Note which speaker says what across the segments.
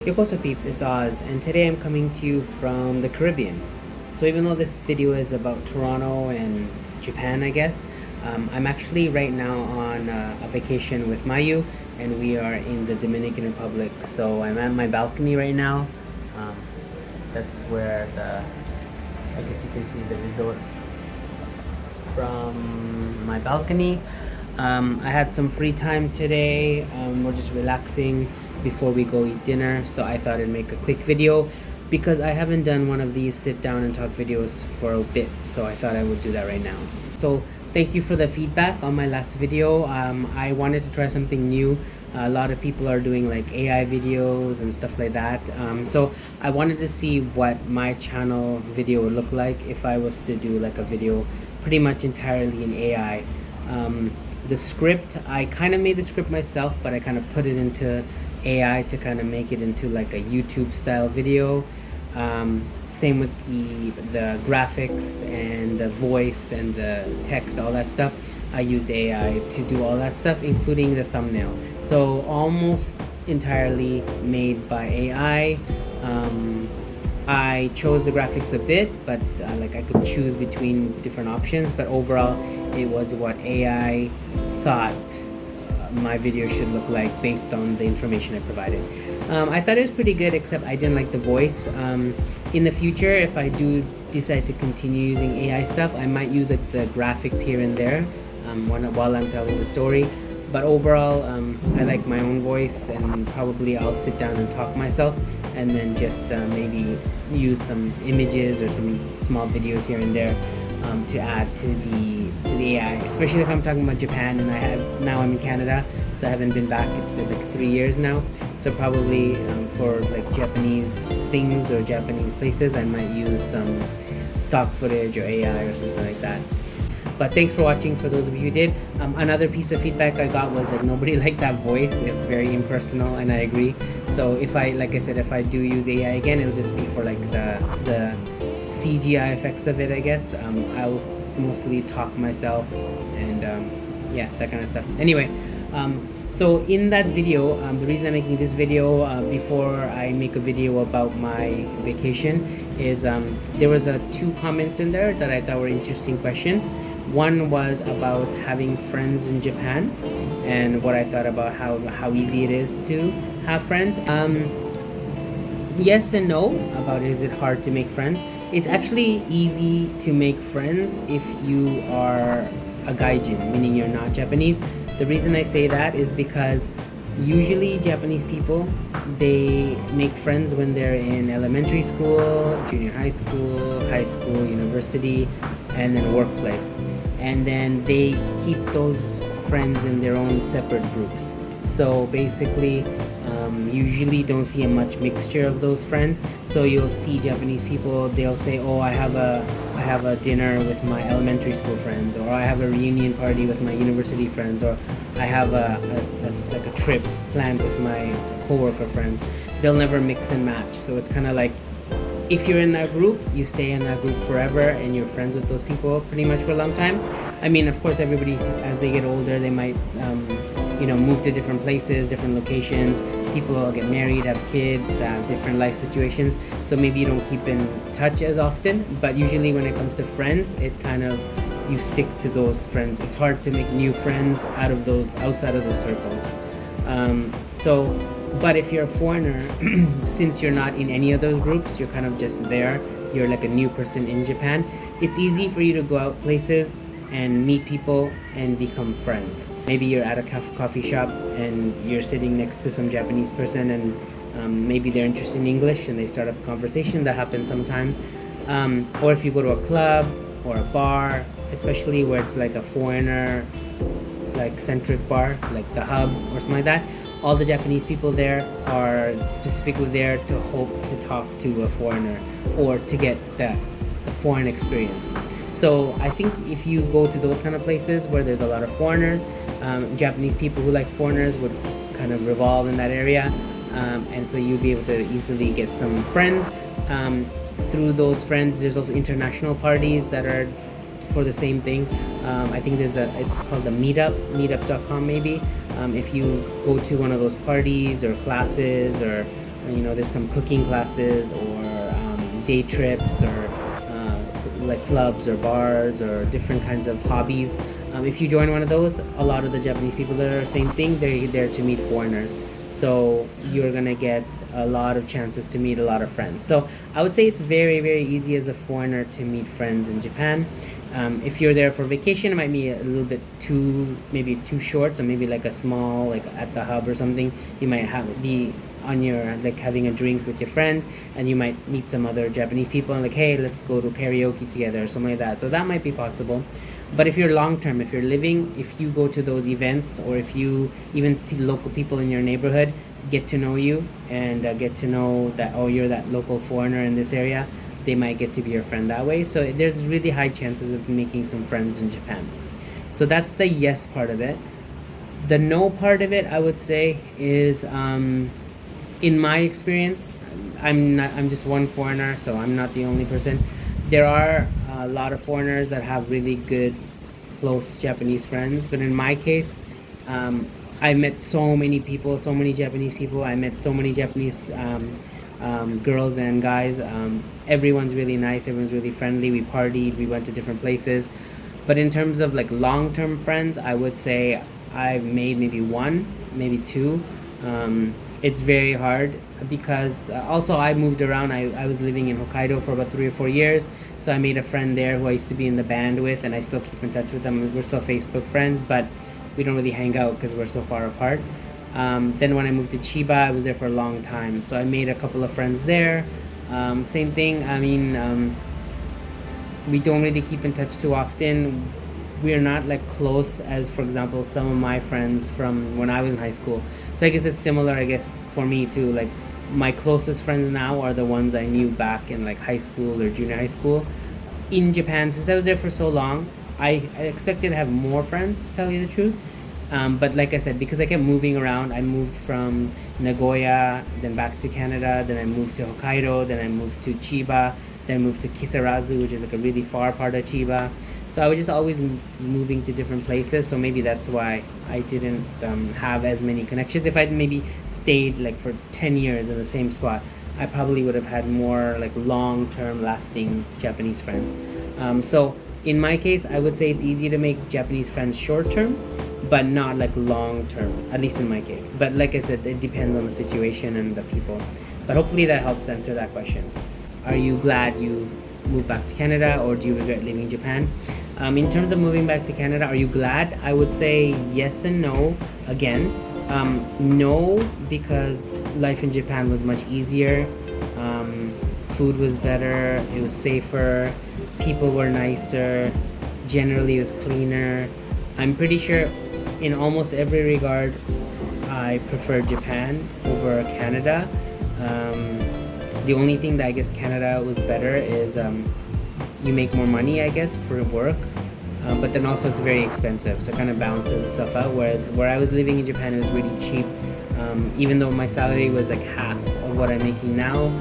Speaker 1: Yokoso peeps, it's Oz, and today I'm coming to you from the Caribbean. So even though this video is about Toronto and Japan, I guess, I'm actually right now on a vacation with Mayu, and we are in the Dominican Republic. So I'm at my balcony right now. That's where I guess you can see the resort from my balcony. I had some free time today. We're just relaxing before we go eat dinner, so I thought I'd make a quick video because I haven't done one of these sit down and talk videos for a bit, so I thought I would do that right now. So thank you for the feedback on my last video. I wanted to try something new. A lot of people are doing like AI videos and stuff like that, so I wanted to see what my channel video would look like if I was to do like a video pretty much entirely in AI. The script, I kind of made the script myself, but I kind of put it into AI to kind of make it into like a YouTube style video. Same with the graphics and the voice and the text, all that stuff. I used AI to do all that stuff, including the thumbnail. So almost entirely made by AI. I chose the graphics a bit, but like I could choose between different options, but overall it was what AI thought my video should look like based on the information I provided. I thought it was pretty good, except I didn't like the voice. In the future, if I do decide to continue using AI stuff, I might use like the graphics here and there while I'm telling the story. But overall, I like my own voice, and probably I'll sit down and talk myself, and then just maybe use some images or some small videos here and there to add to the AI, especially if I'm talking about Japan, and I'm in Canada, so I haven't been back. It's been like 3 years now, so probably for like Japanese things or Japanese places, I might use some stock footage or AI or something like that. But thanks for watching, for those of you who did. Another piece of feedback I got was like nobody liked that voice. It was very impersonal, and I agree. So if I do use AI again, it'll just be for like the CGI effects of it, I guess. I'll mostly talk myself and yeah, that kind of stuff. Anyway, so in that video, the reason I'm making this video before I make a video about my vacation is there was two comments in there that I thought were interesting questions. One was about having friends in Japan and what I thought about how easy it is to have friends. Yes and no. About is it hard to make friends? It's actually easy to make friends if you are a gaijin, meaning you're not Japanese. The reason I say that is because usually Japanese people, they make friends when they're in elementary school, junior high school, university, and then workplace. And then they keep those friends in their own separate groups. So basically, usually don't see a much mixture of those friends. So you'll see Japanese people, they'll say, oh, I have a dinner with my elementary school friends, or I have a reunion party with my university friends, or I have like a trip planned with my coworker friends. They'll never mix and match. So it's kind of like, if you're in that group, you stay in that group forever, and you're friends with those people pretty much for a long time. I mean, of course, everybody, as they get older, they might move to different places, different locations. People will get married, have kids, different life situations. So maybe you don't keep in touch as often. But usually when it comes to friends, it kind of, you stick to those friends. It's hard to make new friends outside of those circles. But if you're a foreigner, since you're not in any of those groups, you're kind of just there. You're like a new person in Japan. It's easy for you to go out places and meet people and become friends. Maybe you're at a coffee shop and you're sitting next to some Japanese person, and maybe they're interested in English and they start up a conversation. That happens sometimes. Or if you go to a club or a bar, especially where it's like a foreigner like centric bar, like the Hub or something like that, all the Japanese people there are specifically there to hope to talk to a foreigner or to get the foreign experience. So I think if you go to those kind of places where there's a lot of foreigners, Japanese people who like foreigners would kind of revolve in that area, and so you'll be able to easily get some friends. Through those friends, there's also international parties that are for the same thing. I think it's called the meetup.com maybe. If you go to one of those parties or classes or There's some cooking classes or day trips or like clubs or bars or different kinds of hobbies. If you join one of those, a lot of the Japanese people that are same thing, they're there to meet foreigners. So you're gonna get a lot of chances to meet a lot of friends. So I would say it's very, very easy as a foreigner to meet friends in Japan. If you're there for vacation, it might be a little bit maybe too short. So maybe like a small, like at the hub or something, you might be on your like having a drink with your friend, and you might meet some other Japanese people and like, hey, let's go to karaoke together or something like that. So that might be possible. But if you're long term, if you go to those events, or if you even local people in your neighborhood get to know you and get to know that, oh, you're that local foreigner in this area, they might get to be your friend that way. So there's really high chances of making some friends in Japan. So that's the yes part of it. The no part of it, I would say, is in my experience, I'm just one foreigner, so I'm not the only person. There are a lot of foreigners that have really good, close Japanese friends, but in my case, I met so many people, so many Japanese people. I met so many Japanese girls and guys. Everyone's really nice. Everyone's really friendly. We partied. We went to different places. But in terms of like long-term friends, I would say I've made maybe one, maybe two. It's very hard because also I moved around. I was living in Hokkaido for about 3 or 4 years. So I made a friend there who I used to be in the band with, and I still keep in touch with them. We're still Facebook friends, but we don't really hang out because we're so far apart. Then when I moved to Chiba, I was there for a long time. So I made a couple of friends there. Same thing. I mean, we don't really keep in touch too often. We are not like close as, for example, some of my friends from when I was in high school. So I guess it's similar, I guess, for me too. Like my closest friends now are the ones I knew back in like high school or junior high school. In Japan, since I was there for so long, I expected to have more friends, to tell you the truth. But like I said, because I kept moving around, I moved from Nagoya, then back to Canada, then I moved to Hokkaido, then I moved to Chiba, then moved to Kisarazu, which is like a really far part of Chiba. So I was just always moving to different places. So maybe that's why I didn't have as many connections. If I'd maybe stayed like for 10 years in the same spot, I probably would have had more like long-term lasting Japanese friends. So in my case, I would say it's easy to make Japanese friends short-term, but not like long-term, at least in my case. But like I said, it depends on the situation and the people. But hopefully that helps answer that question. Are you glad you moved back to Canada, or do you regret leaving Japan? In terms of moving back to Canada, are you glad? I would say yes and no. Again, no, because life in Japan was much easier. Food was better. It was safer. People were nicer. Generally, it was cleaner. I'm pretty sure in almost every regard, I prefer Japan over Canada. The only thing that I guess Canada was better is you make more money, I guess, for work. But then also it's very expensive, so it kind of balances itself out. Whereas where I was living in Japan, it was really cheap. Even though my salary was like half of what I'm making now,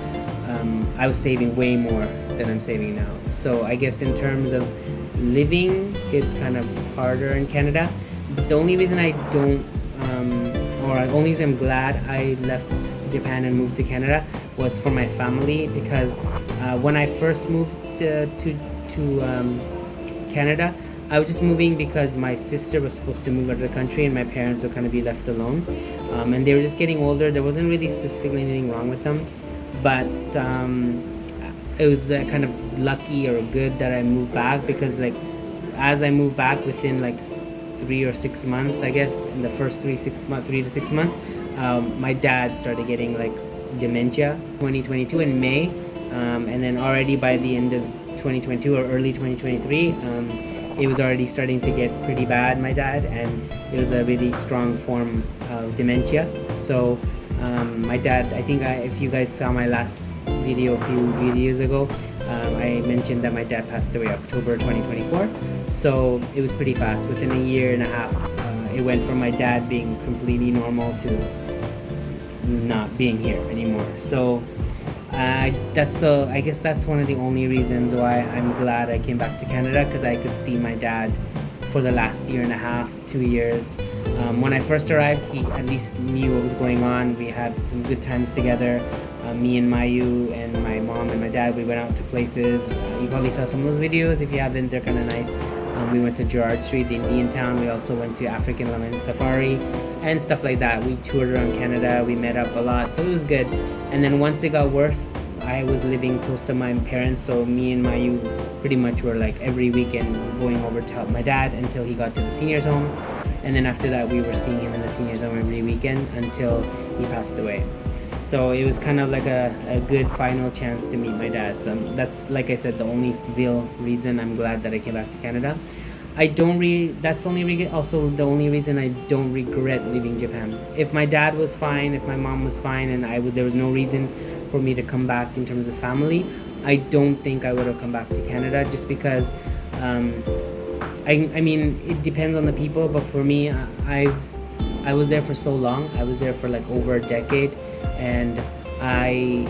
Speaker 1: I was saving way more than I'm saving now. So I guess in terms of living, it's kind of harder in Canada. But the only reason I don't, or the only reason I'm glad I left Japan and moved to Canada was for my family, because when I first moved to Canada, I was just moving because my sister was supposed to move out of the country and my parents would kind of be left alone. And they were just getting older. There wasn't really specifically anything wrong with them, but it was kind of lucky or good that I moved back, because like as I moved back within like 3 or 6 months, I guess in the first 3 to 6 months, my dad started getting like dementia 2022 in May, and then already by the end of 2022 or early 2023, it was already starting to get pretty bad, my dad, and it was a really strong form of dementia. So my dad, I think if you guys saw my last video a few videos ago, I mentioned that my dad passed away October 2024. So it was pretty fast. Within a year and a half, it went from my dad being completely normal to not being here anymore. So I guess that's one of the only reasons why I'm glad I came back to Canada, because I could see my dad for the last year and a half, 2 years. When I first arrived, he at least knew what was going on. We had some good times together. Me and Mayu and my mom and my dad, we went out to places. You probably saw some of those videos. If you haven't, they're kind of nice. We went to Gerrard Street, the Indian town. We also went to African Lemon Safari and stuff like that. We toured around Canada. We met up a lot, so it was good. And then once it got worse, I was living close to my parents, so me and Mayu pretty much were like every weekend going over to help my dad until he got to the seniors home. And then after that, we were seeing him in the seniors home every weekend until he passed away. So it was kind of like a good final chance to meet my dad. So that's, like I said, the only real reason I'm glad that I came back to Canada. That's also the only reason I don't regret leaving Japan. If my dad was fine, if my mom was fine, and there was no reason for me to come back in terms of family, I don't think I would have come back to Canada, just because I mean, it depends on the people, but for me, I was there for so long. I was there for like over a decade, and I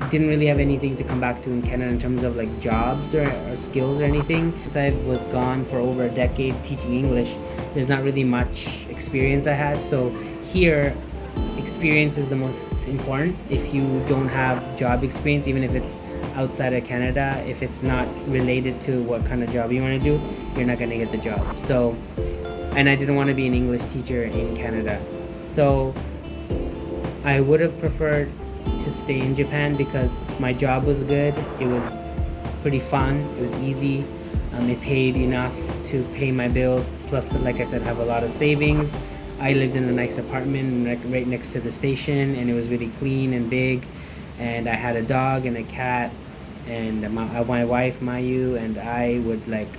Speaker 1: didn't really have anything to come back to in Canada in terms of like jobs or skills or anything. Since I was gone for over a decade teaching English, there's not really much experience I had. So here, experience is the most important. If you don't have job experience, even if it's outside of Canada, if it's not related to what kind of job you want to do, you're not going to get the job. So, and I didn't want to be an English teacher in Canada. So I would have preferred to stay in Japan because my job was good. It was pretty fun. It was easy. It paid enough to pay my bills. Plus, like I said, have a lot of savings. I lived in a nice apartment right next to the station, and it was really clean and big. And I had a dog and a cat, and my wife Mayu and I would like.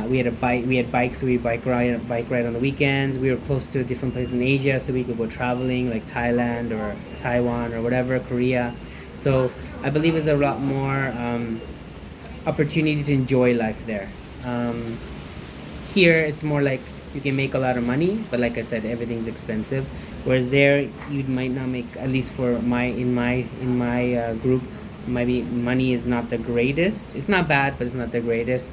Speaker 1: We had a bike. We had bikes, so we bike ride on the weekends. We were close to a different place in Asia, so we could go traveling, like Thailand or Taiwan or whatever, Korea. So I believe there's a lot more opportunity to enjoy life there. Here, it's more like you can make a lot of money, but like I said, everything's expensive. Whereas there, you might not make, at least for in my group, maybe money is not the greatest. It's not bad, but it's not the greatest.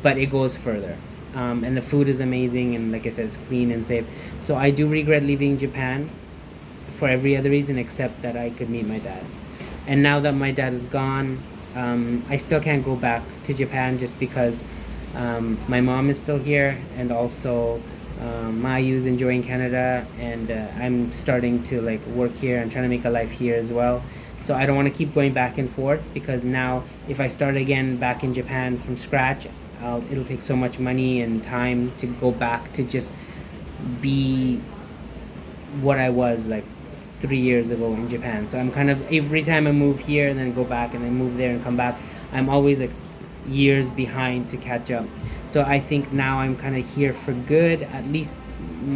Speaker 1: But it goes further, and the food is amazing, and like I said, it's clean and safe. So I do regret leaving Japan for every other reason except that I could meet my dad. And now that my dad is gone, I still can't go back to Japan just because my mom is still here, and also Mayu's enjoying Canada, and I'm starting to like work here and trying to make a life here as well. So I don't want to keep going back and forth, because now if I start again back in Japan from scratch, it'll take so much money and time to go back to just be what I was like 3 years ago in Japan. So I'm kind of, every time I move here and then go back and then move there and come back, I'm always like years behind to catch up. So I think now I'm kind of here for good, at least.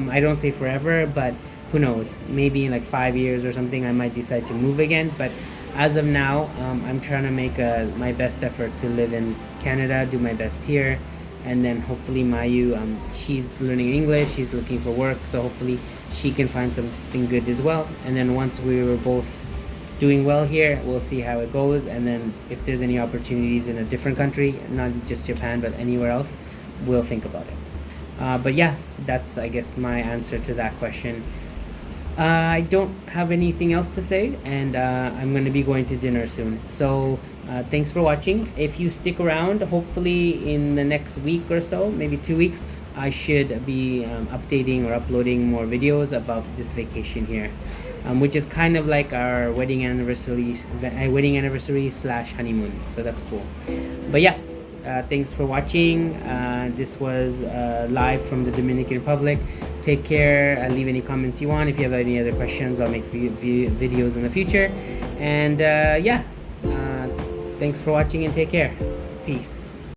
Speaker 1: I don't say forever, but who knows, maybe in like 5 years or something I might decide to move again. But as of now, I'm trying to make my best effort to live in Canada, do my best here, and then hopefully Mayu, she's learning English, she's looking for work, so hopefully she can find something good as well. And then once we were both doing well here, we'll see how it goes, and then if there's any opportunities in a different country, not just Japan but anywhere else, we'll think about it. But yeah, that's, I guess, my answer to that question. I don't have anything else to say, and I'm going to be going to dinner soon. So thanks for watching. If you stick around, hopefully in the next week or so, maybe 2 weeks, I should be updating or uploading more videos about this vacation here, which is kind of like our wedding anniversary / honeymoon. So that's cool. But yeah, thanks for watching. This was live from the Dominican Republic. Take care. Leave any comments you want. If you have any other questions, I'll make videos in the future. And yeah, thanks for watching and take care. Peace.